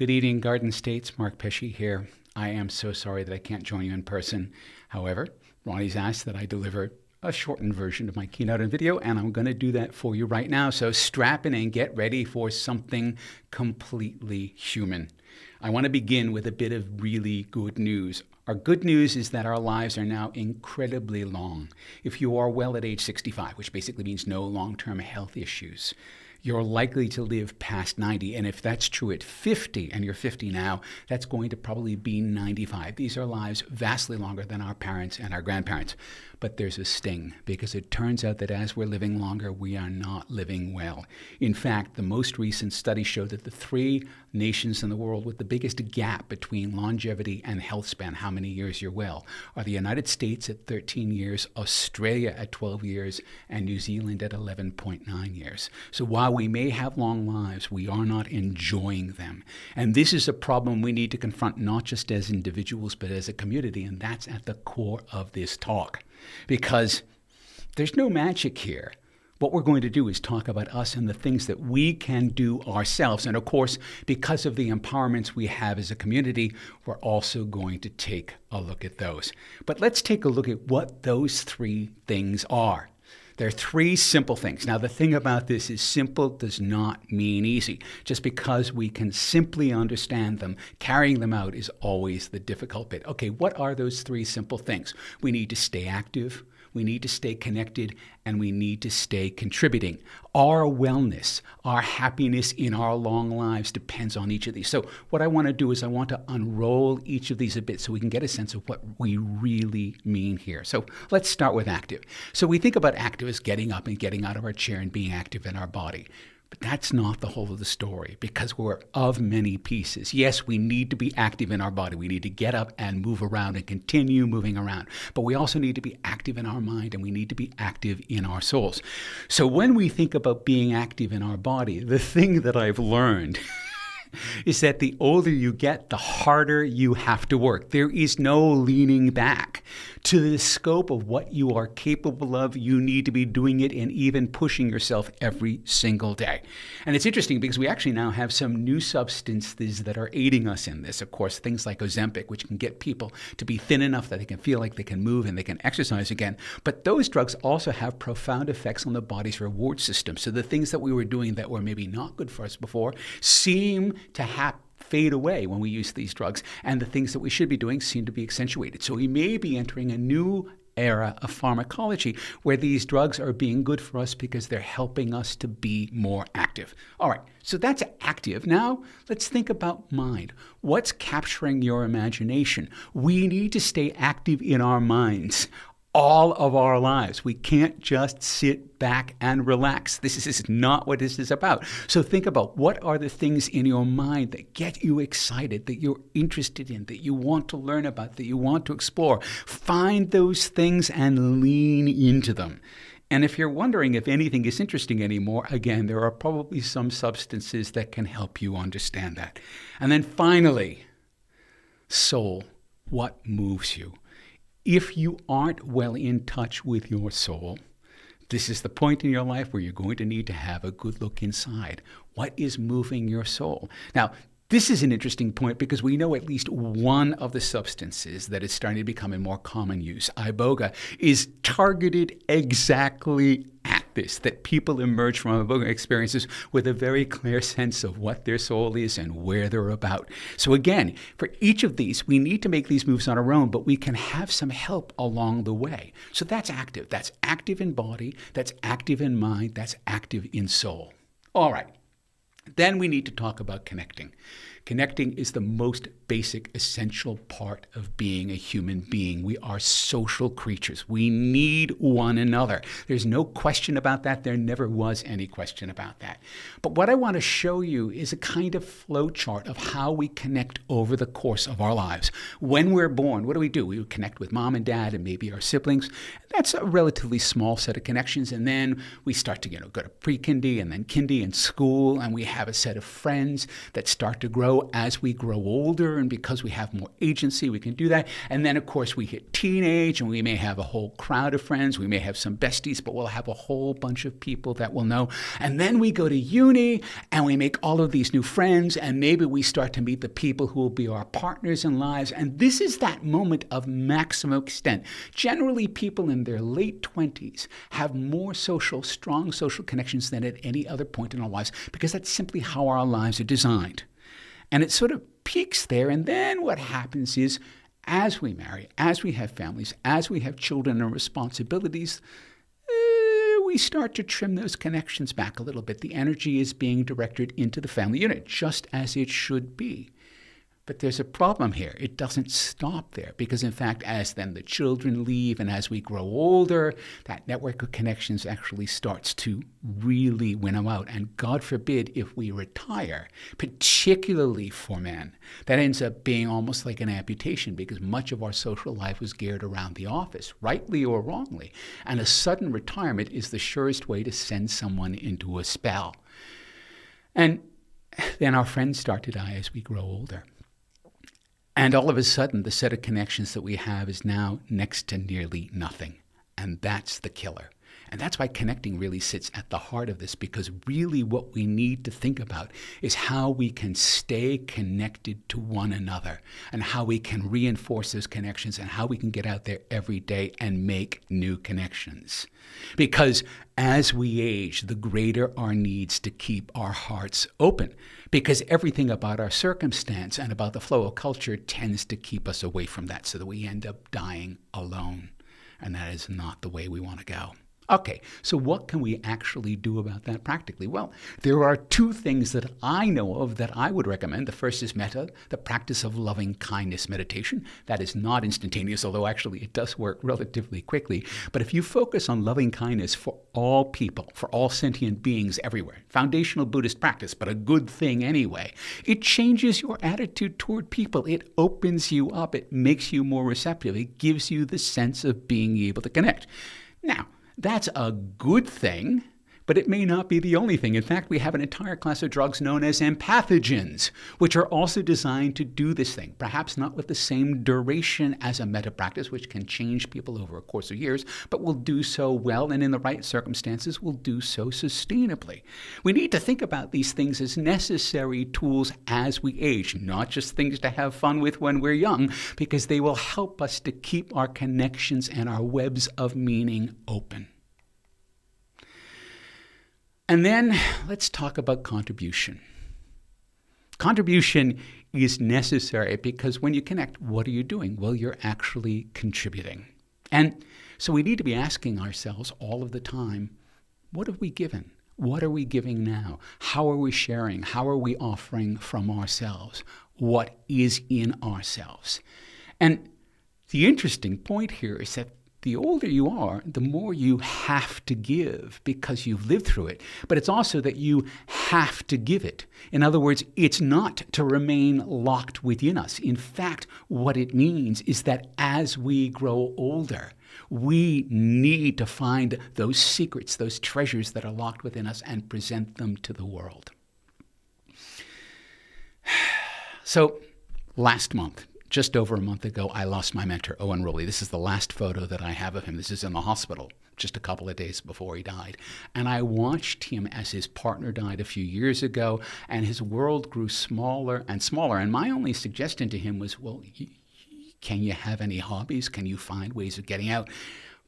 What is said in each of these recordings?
Good evening, Garden States. Mark Pesce here. I am so sorry that I can't join you in person. However, Ronnie's asked that I deliver a shortened version of my keynote and video, and I'm going to do that for you right now. So strap in and get ready for something completely human. I want to begin with a bit of really good news. Our good news is that our lives are now incredibly long. If you are well at age 65, which basically means no long-term health issues, you're likely to live past 90. And if that's true at 50, and you're 50 now, that's going to probably be 95. These are lives vastly longer than our parents and our grandparents. But there's a sting, because it turns out that as we're living longer, we are not living well. In fact, the most recent study showed that the three nations in the world with the biggest gap between longevity and health span, how many years you're well, are the United States at 13 years, Australia at 12 years, and New Zealand at 11.9 years. So while we may have long lives, we are not enjoying them. And this is a problem we need to confront not just as individuals, but as a community. And that's at the core of this talk. Because there's no magic here. What we're going to do is talk about us and the things that we can do ourselves. And of course, because of the empowerments we have as a community, we're also going to take a look at those. But let's take a look at what those three things are. There are three simple things. Now, the thing about this is simple does not mean easy. Just because we can simply understand them, carrying them out is always the difficult bit. Okay, what are those three simple things? We need to stay active, we need to stay connected, and we need to stay contributing. Our wellness, our happiness in our long lives depends on each of these. So what I want to do is I want to unroll each of these a bit so we can get a sense of what we really mean here. So let's start with active. So we think about active as getting up and getting out of our chair and being active in our body. But that's not the whole of the story, because we're of many pieces. Yes, we need to be active in our body. We need to get up and move around and continue moving around. But we also need to be active in our mind, and we need to be active in our souls. So when we think about being active in our body, the thing that I've learned is that the older you get, the harder you have to work. There is no leaning back. To the scope of what you are capable of, you need to be doing it and even pushing yourself every single day. And it's interesting because we actually now have some new substances that are aiding us in this. Of course, things like Ozempic, which can get people to be thin enough that they can feel like they can move and they can exercise again. But those drugs also have profound effects on the body's reward system. So the things that we were doing that were maybe not good for us before seem to fade away when we use these drugs, and the things that we should be doing seem to be accentuated. So we may be entering a new era of pharmacology where these drugs are being good for us because they're helping us to be more active. All right, so that's active. Now let's think about mind. What's capturing your imagination? We need to stay active in our minds all of our lives. We can't just sit back and relax. This is not what this is about. So think about, what are the things in your mind that get you excited, that you're interested in, that you want to learn about, that you want to explore? Find those things and lean into them. And if you're wondering if anything is interesting anymore, again, there are probably some substances that can help you understand that. And then finally, soul. What moves you? If you aren't well in touch with your soul, this is the point in your life where you're going to need to have a good look inside. What is moving your soul? Now, this is an interesting point because we know at least one of the substances that is starting to become in more common use, iboga, is targeted exactly at this, that people emerge from iboga experiences with a very clear sense of what their soul is and where they're about. So again, for each of these, we need to make these moves on our own, but we can have some help along the way. So that's active. That's active in body, that's active in mind, that's active in soul. All right. Then we need to talk about connecting. Connecting is the most basic, essential part of being a human being. We are social creatures. We need one another. There's no question about that. There never was any question about that. But what I want to show you is a kind of flow chart of how we connect over the course of our lives. When we're born, what do? We connect with mom and dad and maybe our siblings. That's a relatively small set of connections. And then we start to go to pre-kindy and then kindy and school, and we have a set of friends that start to grow. grow as we grow older, and because we have more agency, we can do that. And then, of course, we hit teenage, and we may have a whole crowd of friends. We may have some besties, but we'll have a whole bunch of people that we'll know. And then we go to uni, and we make all of these new friends, and maybe we start to meet the people who will be our partners in lives. And this is that moment of maximum extent. Generally, people in their late 20s have more strong social connections than at any other point in our lives, because that's simply how our lives are designed. And it sort of peaks there, and then what happens is, as we marry, as we have families, as we have children and responsibilities, we start to trim those connections back a little bit. The energy is being directed into the family unit, just as it should be. But there's a problem here. It doesn't stop there, because in fact, as then the children leave and as we grow older, that network of connections actually starts to really winnow out. And God forbid if we retire, particularly for men, that ends up being almost like an amputation, because much of our social life was geared around the office, rightly or wrongly. And a sudden retirement is the surest way to send someone into a spell. And then our friends start to die as we grow older. And all of a sudden, the set of connections that we have is now next to nearly nothing. And that's the killer. And that's why connecting really sits at the heart of this, because really what we need to think about is how we can stay connected to one another, and how we can reinforce those connections, and how we can get out there every day and make new connections. Because as we age, the greater our needs to keep our hearts open, because everything about our circumstance and about the flow of culture tends to keep us away from that, so that we end up dying alone. And that is not the way we want to go. Okay, so what can we actually do about that practically? Well, there are two things that I know of that I would recommend. The first is metta, the practice of loving kindness meditation. That is not instantaneous, although actually it does work relatively quickly. But if you focus on loving kindness for all people, for all sentient beings everywhere, foundational Buddhist practice, but a good thing anyway, it changes your attitude toward people. It opens you up. It makes you more receptive. It gives you the sense of being able to connect. Now, that's a good thing, but it may not be the only thing. In fact, we have an entire class of drugs known as empathogens, which are also designed to do this thing, perhaps not with the same duration as a metta practice, which can change people over a course of years, but will do so well, and in the right circumstances will do so sustainably. We need to think about these things as necessary tools as we age, not just things to have fun with when we're young, because they will help us to keep our connections and our webs of meaning open. And then let's talk about contribution. Contribution is necessary because when you connect, what are you doing? Well, you're actually contributing. And so we need to be asking ourselves all of the time, what have we given? What are we giving now? How are we sharing? How are we offering from ourselves? What is in ourselves? And the interesting point here is that the older you are, the more you have to give because you've lived through it. But it's also that you have to give it. In other words, it's not to remain locked within us. In fact, what it means is that as we grow older, we need to find those secrets, those treasures that are locked within us and present them to the world. So last month, just over a month ago, I lost my mentor, Owen Rowley. This is the last photo that I have of him. This is in the hospital just a couple of days before he died. And I watched him as his partner died a few years ago, and his world grew smaller and smaller. And my only suggestion to him was, well, can you have any hobbies? Can you find ways of getting out?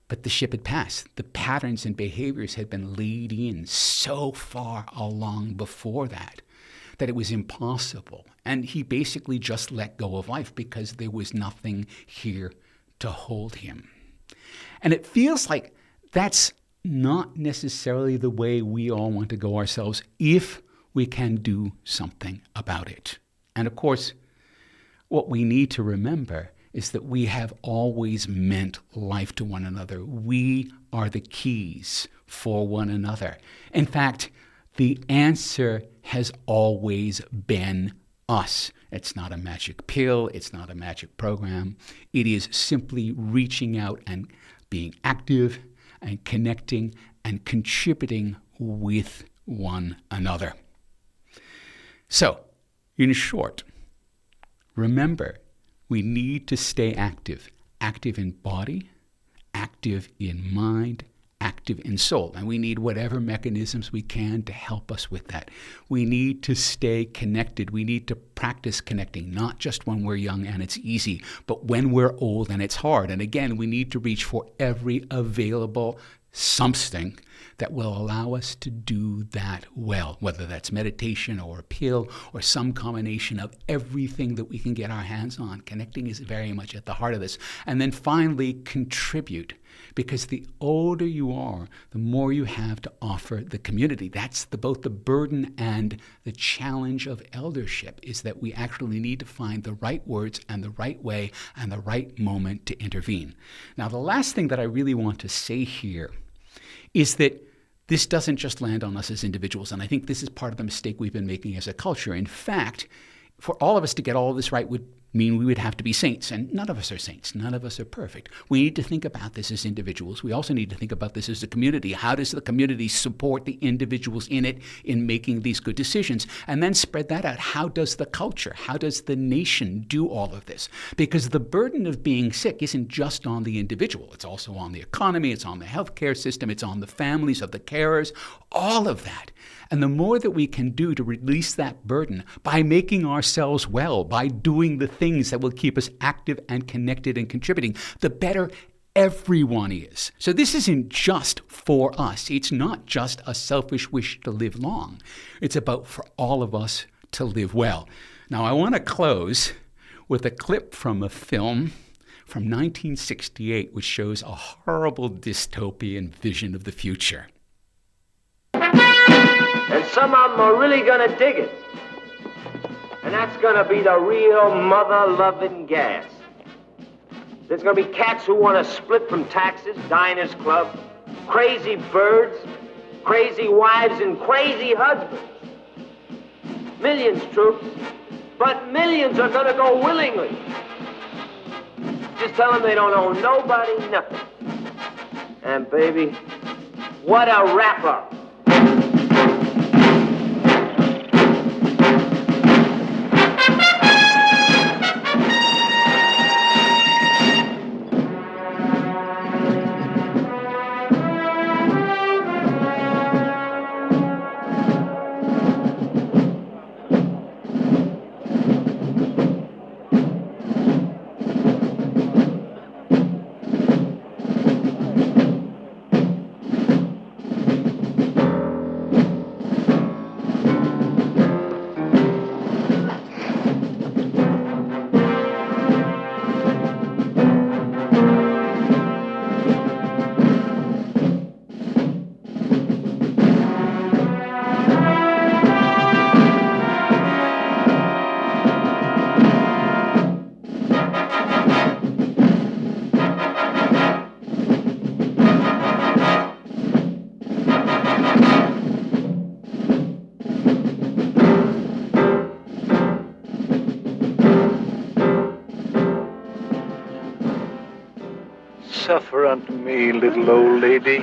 But the ship had passed. The patterns and behaviors had been laid in so far along before that it was impossible. And he basically just let go of life because there was nothing here to hold him. And it feels like that's not necessarily the way we all want to go ourselves if we can do something about it. And of course, what we need to remember is that we have always meant life to one another. We are the keys for one another. In fact, the answer has always been us. It's not a magic pill. It's not a magic program. It is simply reaching out and being active and connecting and contributing with one another. So In short, remember, we need to stay active. Active in body, active in mind, active in soul. And we need whatever mechanisms we can to help us with that. We need to stay connected. We need to practice connecting, not just when we're young and it's easy, but when we're old and it's hard. And again, we need to reach for every available something that will allow us to do that well, whether that's meditation or a pill or some combination of everything that we can get our hands on. Connecting is very much at the heart of this. And then finally, contribute. Because the older you are, the more you have to offer the community. That's both the burden and the challenge of eldership, is that we actually need to find the right words and the right way and the right moment to intervene. Now, the last thing that I really want to say here is that this doesn't just land on us as individuals, and I think this is part of the mistake we've been making as a culture. In fact, for all of us to get all of this right would mean we would have to be saints, and none of us are saints. None of us are perfect. We need to think about this as individuals. We also need to think about this as a community. How does the community support the individuals in it in making these good decisions? And then spread that out. How does the culture, how does the nation do all of this? Because the burden of being sick isn't just on the individual. It's also on the economy. It's on the healthcare system. It's on the families of the carers, all of that. And the more that we can do to release that burden by making ourselves well, by doing the things that will keep us active and connected and contributing, the better everyone is. So this isn't just for us. It's not just a selfish wish to live long. It's about for all of us to live well. Now, I want to close with a clip from a film from 1968, which shows a horrible dystopian vision of the future. And some of them are really going to dig it. And that's going to be the real mother-loving gas. There's going to be cats who want to split from taxes, diners club, crazy birds, crazy wives, and crazy husbands. Millions, troops, but millions are going to go willingly. Just tell them they don't owe nobody nothing. And baby, what a wrap-up. Suffer unto me, little old lady.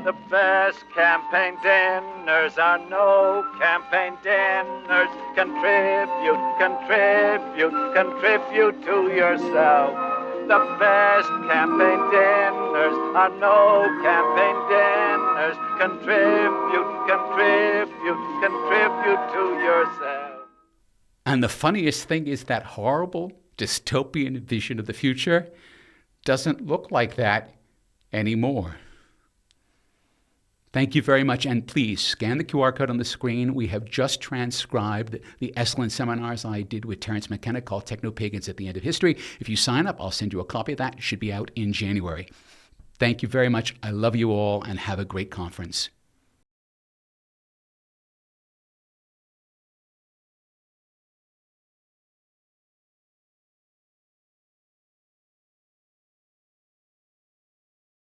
The best campaign dinners are no campaign dinners. Contribute, contribute, contribute to yourself. The best campaign dinners are no campaign dinners. Contribute, contribute, contribute to yourself. And the funniest thing is that horrible dystopian vision of the future doesn't look like that anymore. Thank you very much, and please scan the QR code on the screen. We have just transcribed the Esalen seminars I did with Terence McKenna called Techno-Pagans at the End of History. If you sign up, I'll send you a copy of that. It should be out in January. Thank you very much. I love you all, and have a great conference.